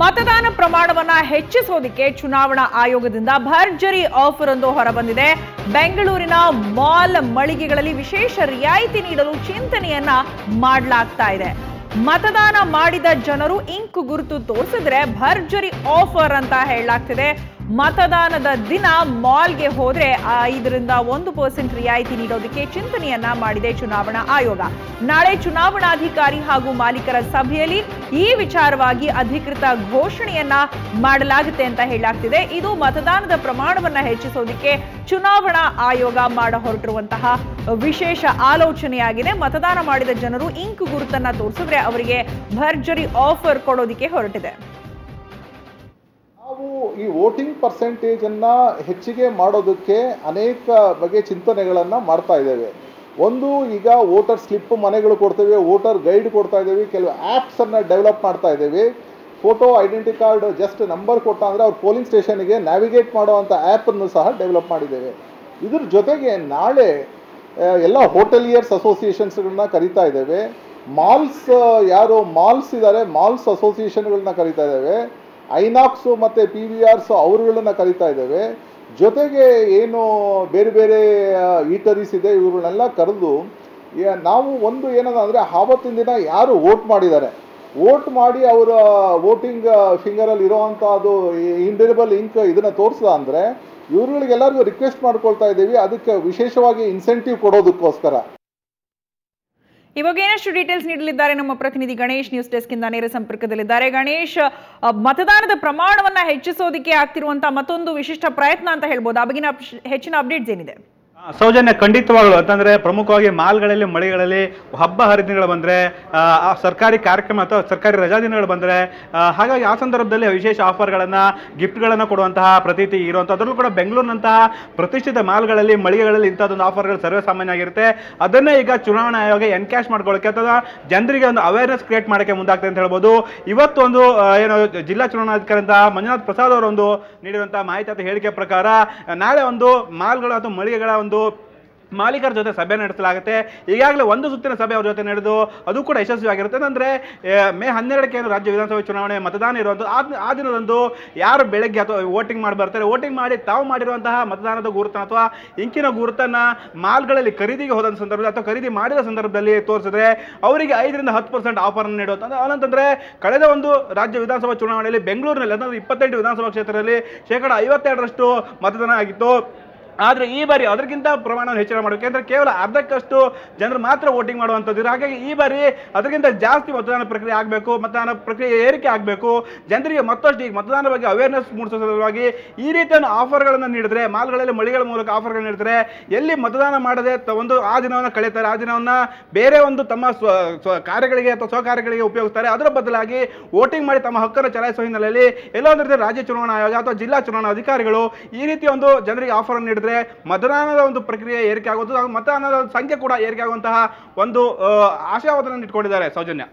ಮತದಾನ ಪ್ರಮಾಣವನ್ನ ಹೆಚ್ಚಿಸೋದಕ್ಕೆ ಚುನಾವಣಾ ಆಯೋಗದಿಂದ ಭರ್ಜರಿ ಆಫರ್ ಒಂದು ಹೊರಬಂದಿದೆ. ಬೆಂಗಳೂರಿನ ಮಾಲ್ ಮಳಿಗೆಗಳಲ್ಲಿ ವಿಶೇಷ ರಿಯಾಯಿತಿ ನೀಡಲು ಚಿಂತನೆಯನ್ನ ಮಾಡಲಾಗ್ತಾ ಇದೆ. ಮತದಾನ ಮಾಡಿದ ಜನರು ಇಂಕ್ ಗುರುತು ತೋರಿಸಿದ್ರೆ ಭರ್ಜರಿ ಆಫರ್ ಅಂತ ಹೇಳಲಾಗ್ತಿದೆ. ಮತದಾನದ ದಿನ ಮಾಲ್ಗೆ ಹೋದ್ರೆ 5ರಿಂದ 1% ರಿಯಾಯಿತಿ ನೀಡೋದಕ್ಕೆ ಚಿಂತನೆಯನ್ನ ಮಾಡಿದೆ ಚುನಾವಣಾ ಆಯೋಗ. ನಾಳೆ ಚುನಾವಣಾಧಿಕಾರಿ ಹಾಗೂ ಮಾಲೀಕರ ಸಭೆಯಲ್ಲಿ ಈ ವಿಚಾರವಾಗಿ ಅಧಿಕೃತ ಘೋಷಣೆಯನ್ನ ಮಾಡಲಾಗುತ್ತೆ ಅಂತ ಹೇಳಲಾಗ್ತಿದೆ. ಇದು ಮತದಾನದ ಪ್ರಮಾಣವನ್ನ ಹೆಚ್ಚಿಸೋದಕ್ಕೆ ಚುನಾವಣಾ ಆಯೋಗ ಮಾಡ ಹೊರಟಿರುವಂತಹ ವಿಶೇಷ ಆಲೋಚನೆಯಾಗಿದೆ. ಮತದಾನ ಮಾಡಿದ ಜನರು ಇಂಕ್ ಗುರುತನ್ನ ತೋರಿಸಿದ್ರೆ ಅವರಿಗೆ ಭರ್ಜರಿ ಆಫರ್ ಕೊಡೋದಕ್ಕೆ ಹೊರಟಿದೆ. ನಾವು ಈ ವೋಟಿಂಗ್ ಪರ್ಸೆಂಟೇಜ್ ಅನ್ನ ಹೆಚ್ಚಿಗೆ ಮಾಡೋದಕ್ಕೆ ಅನೇಕ ಬಗೆಯ ಚಿಂತನೆಗಳನ್ನು ಮಾಡ್ತಾ ಇದ್ದೇವೆ. ಒಂದು, ಈಗ ವೋಟರ್ ಸ್ಲಿಪ್ ಮನೆಗಳು ಕೊಡ್ತೇವೆ, ವೋಟರ್ ಗೈಡ್ ಕೊಡ್ತಾ ಇದ್ದೇವೆ, ಕೆಲವು ಆ್ಯಪ್ಸನ್ನು ಡೆವಲಪ್ ಮಾಡ್ತಾ ಇದ್ದೇವೆ. Photo identity card just number ಕೊಟ್ಟ ಅಂದರೆ ಅವ್ರು ಪೋಲಿಂಗ್ ಸ್ಟೇಷನ್ಗೆ ನ್ಯಾವಿಗೇಟ್ ಮಾಡುವಂಥ ಆ್ಯಪನ್ನು ಸಹ ಡೆವಲಪ್ ಮಾಡಿದ್ದೇವೆ. ಇದ್ರ ಜೊತೆಗೆ ನಾಳೆ ಎಲ್ಲ ಹೋಟೆಲಿಯರ್ಸ್ ಅಸೋಸಿಯೇಷನ್ಸ್ಗಳನ್ನ ಕರಿತಾ ಇದ್ದೇವೆ. ಯಾರು ಮಾಲ್ಸ್ ಇದ್ದಾರೆ ಮಾಲ್ಸ್ ಅಸೋಸಿಯೇಷನ್ಗಳನ್ನ ಕರಿತಾ ಇದ್ದೇವೆ. ಐನಾಕ್ಸು ಮತ್ತು PVRs ಅವರುಗಳನ್ನ ಕರಿತಾ ಇದ್ದೇವೆ. ಜೊತೆಗೆ ಏನು ಬೇರೆ ಬೇರೆ ಈಟರೀಸ್ ಇದೆ ಇವುಗಳನ್ನೆಲ್ಲ ಕರೆದು ನಾವು ಒಂದು ಏನದ ಅಂದರೆ ಆವತ್ತಿನ ದಿನ ಯಾರು ವೋಟ್ ಮಾಡಿದ್ದಾರೆ, ವೋಟ್ ಮಾಡಿ ಅವರ ವೋಟಿಂಗ್ ಫಿಂಗರಲ್ಲಿ ಇರೋವಂಥ ಅದು ಇಂಡಿರಬಲ್ ಇಂಕ್ ಇದನ್ನು ತೋರಿಸ್ದ ಅಂದರೆ ಇವ್ರುಗಳಿಗೆಲ್ಲರಿಗೂ ರಿಕ್ವೆಸ್ಟ್ ಮಾಡ್ಕೊಳ್ತಾ ಇದ್ದೀವಿ ಅದಕ್ಕೆ ವಿಶೇಷವಾಗಿ ಇನ್ಸೆಂಟಿವ್ ಕೊಡೋದಕ್ಕೋಸ್ಕರ. ಇವಾಗ ಏನಷ್ಟು ಡೀಟೇಲ್ಸ್ ನೀಡಲಿದ್ದಾರೆ ನಮ್ಮ ಪ್ರತಿನಿಧಿ ಗಣೇಶ್. ನ್ಯೂಸ್ ಡೆಸ್ಕ್ ಇಂದ ನೇರ ಸಂಪರ್ಕದಲ್ಲಿದ್ದಾರೆ. ಗಣೇಶ್, ಮತದಾನದ ಪ್ರಮಾಣವನ್ನ ಹೆಚ್ಚಿಸೋದಕ್ಕೆ ಆಗ್ತಿರುವಂತಹ ಮತ್ತೊಂದು ವಿಶಿಷ್ಟ ಪ್ರಯತ್ನ ಅಂತ ಹೇಳ್ಬೋದು. ಆ ಬಗ್ಗಿನ ಹೆಚ್ಚಿನ ಅಪ್ಡೇಟ್ಸ್ ಏನಿದೆ? ಸೌಜನ್ಯ, ಖಂಡಿತವಾಗಲು ಅಂತಂದ್ರೆ ಪ್ರಮುಖವಾಗಿ ಮಾಲ್ಗಳಲ್ಲಿ ಮಳಿಗೆಗಳಲ್ಲಿ ಹಬ್ಬ ಹರಿದಿನಗಳು ಬಂದರೆ, ಸರ್ಕಾರಿ ಕಾರ್ಯಕ್ರಮ ಅಥವಾ ಸರ್ಕಾರಿ ರಜಾ ದಿನಗಳು ಬಂದರೆ, ಹಾಗಾಗಿ ಆ ಸಂದರ್ಭದಲ್ಲಿ ವಿಶೇಷ ಆಫರ್ಗಳನ್ನು ಗಿಫ್ಟ್ಗಳನ್ನು ಕೊಡುವಂತಹ ಪ್ರತೀತಿ ಇರುವಂಥ ಅದರಲ್ಲೂ ಕೂಡ ಬೆಂಗಳೂರಿನಂತಹ ಪ್ರತಿಷ್ಠಿತ ಮಾಲ್ಗಳಲ್ಲಿ ಮಳಿಗೆಗಳಲ್ಲಿ ಇಂಥದ್ದೊಂದು ಆಫರ್ಗಳು ಸರ್ವೇ ಸಾಮಾನ್ಯ ಆಗಿರುತ್ತೆ. ಅದನ್ನೇ ಈಗ ಚುನಾವಣಾ ಆಯೋಗ ಎನ್ಕ್ಯಾಶ್ ಮಾಡ್ಕೊಳ್ಳೋಕ್ಕೆ ಅಥವಾ ಜನರಿಗೆ ಒಂದು ಅವೇರ್ನೆಸ್ ಕ್ರಿಯೇಟ್ ಮಾಡೋಕ್ಕೆ ಮುಂದಾಗ್ತದೆ ಅಂತ ಹೇಳ್ಬೋದು. ಇವತ್ತು ಒಂದು ಏನು ಜಿಲ್ಲಾ ಚುನಾವಣಾಧಿಕಾರಿ ಅಂತ ಮಂಜುನಾಥ್ ಪ್ರಸಾದ್ ಅವರೊಂದು ನೀಡಿರುವಂತಹ ಮಾಹಿತಿ ಅಥವಾ ಹೇಳಿಕೆ ಪ್ರಕಾರ ನಾಳೆ ಒಂದು ಮಾಲ್ಗಳು ಅಥವಾ ಮಳಿಗೆಗಳ ಒಂದು ಮಾಲೀಕರ ಜೊತೆ ಸಭೆ ನಡೆಸಲಾಗುತ್ತೆ. ಈಗಾಗಲೇ ಒಂದು ಸುತ್ತಿನ ಸಭೆ ಅವ್ರ ಜೊತೆ ನಡೆದು ಅದು ಕೂಡ ಯಶಸ್ವಿಯಾಗಿರುತ್ತೆ. ಅಂದರೆ ಮೇ 12ಕ್ಕೆ ಏನು ರಾಜ್ಯ ವಿಧಾನಸಭೆ ಚುನಾವಣೆ ಮತದಾನ ಇರುವಂಥದ್ದು, ಆ ದಿನದಂದು ಯಾರು ಬೆಳಗ್ಗೆ ಅಥವಾ ವೋಟಿಂಗ್ ಮಾಡಿ ಬರ್ತಾರೆ, ವೋಟಿಂಗ್ ಮಾಡಿ ತಾವು ಮಾಡಿರುವಂತಹ ಮತದಾನದ ಗುರುತನ್ನು ಅಥವಾ ಇಂಕಿನ ಗುರುತನ್ನು ಮಾಲ್ಗಳಲ್ಲಿ ಖರೀದಿಗೆ ಹೋದ ಸಂದರ್ಭದಲ್ಲಿ ಅಥವಾ ಖರೀದಿ ಮಾಡಿದ ಸಂದರ್ಭದಲ್ಲಿ ತೋರಿಸಿದ್ರೆ ಅವರಿಗೆ 5ರಿಂದ 10% ಆಫರನ್ನು ನೀಡುವಂಥದ್ದು. ಅದಂತಂದರೆ ಕಳೆದ ಒಂದು ರಾಜ್ಯ ವಿಧಾನಸಭಾ ಚುನಾವಣೆಯಲ್ಲಿ ಬೆಂಗಳೂರಿನಲ್ಲಿ ಅಂದರೆ 28 ವಿಧಾನಸಭಾ ಕ್ಷೇತ್ರದಲ್ಲಿ 52% ಮತದಾನ ಆಗಿತ್ತು. ಆದರೆ ಈ ಬಾರಿ ಅದಕ್ಕಿಂತ ಪ್ರಮಾಣವನ್ನು ಹೆಚ್ಚಳ ಮಾಡಬೇಕು. ಯಾಕೆಂದರೆ ಕೇವಲ ಅರ್ಧಕ್ಕಷ್ಟು ಜನರು ಮಾತ್ರ ವೋಟಿಂಗ್ ಮಾಡುವಂಥದ್ದು. ಹಾಗಾಗಿ ಈ ಬಾರಿ ಅದಕ್ಕಿಂತ ಜಾಸ್ತಿ ಮತದಾನ ಪ್ರಕ್ರಿಯೆ ಆಗಬೇಕು, ಮತದಾನ ಪ್ರಕ್ರಿಯೆ ಏರಿಕೆ ಆಗಬೇಕು, ಜನರಿಗೆ ಮತ್ತಷ್ಟು ಈಗ ಮತದಾನ ಬಗ್ಗೆ ಅವೇರ್ನೆಸ್ ಮೂಡಿಸೋ ಸಲುವಾಗಿ ಈ ರೀತಿಯ ಆಫರ್ಗಳನ್ನು ನೀಡಿದ್ರೆ, ಮಾಲ್ಗಳಲ್ಲಿ ಮಳಿಗೆಗಳ ಮೂಲಕ ಆಫರ್ಗಳನ್ನು ನೀಡಿದ್ರೆ ಎಲ್ಲಿ ಮತದಾನ ಮಾಡದೆ ಒಂದು ಆ ದಿನವನ್ನು ಕಳೀತಾರೆ, ಆ ದಿನವನ್ನು ಬೇರೆ ಒಂದು ತಮ್ಮ ಕಾರ್ಯಗಳಿಗೆ ಅಥವಾ ಸ್ವಕಾರ್ಯಗಳಿಗೆ ಉಪಯೋಗಿಸ್ತಾರೆ. ಅದರ ಬದಲಾಗಿ ವೋಟಿಂಗ್ ಮಾಡಿ ತಮ್ಮ ಹಕ್ಕನ್ನು ಚಲಾಯಿಸುವ ಹಿನ್ನೆಲೆಯಲ್ಲಿ ಎಲ್ಲೋ ಒಂದು ರೀತಿ ರಾಜ್ಯ ಚುನಾವಣಾ ಆಯೋಗ ಅಥವಾ ಜಿಲ್ಲಾ ಚುನಾವಣಾ ಅಧಿಕಾರಿಗಳು ಈ ರೀತಿ ಒಂದು ಜನರಿಗೆ ಆಫರ್ ನೀಡಿದ್ರೆ ಮತದಾನದ ಒಂದು ಪ್ರಕ್ರಿಯೆ ಏರಿಕೆ ಆಗುವುದು, ಮತದಾನದ ಸಂಖ್ಯೆ ಕೂಡ ಏರಿಕೆ ಆಗುವಂತಹ ಒಂದು ಆಶಾವಾದವನ್ನು ಇಟ್ಕೊಂಡಿದ್ದಾರೆ. ಸೌಜನ್ಯ.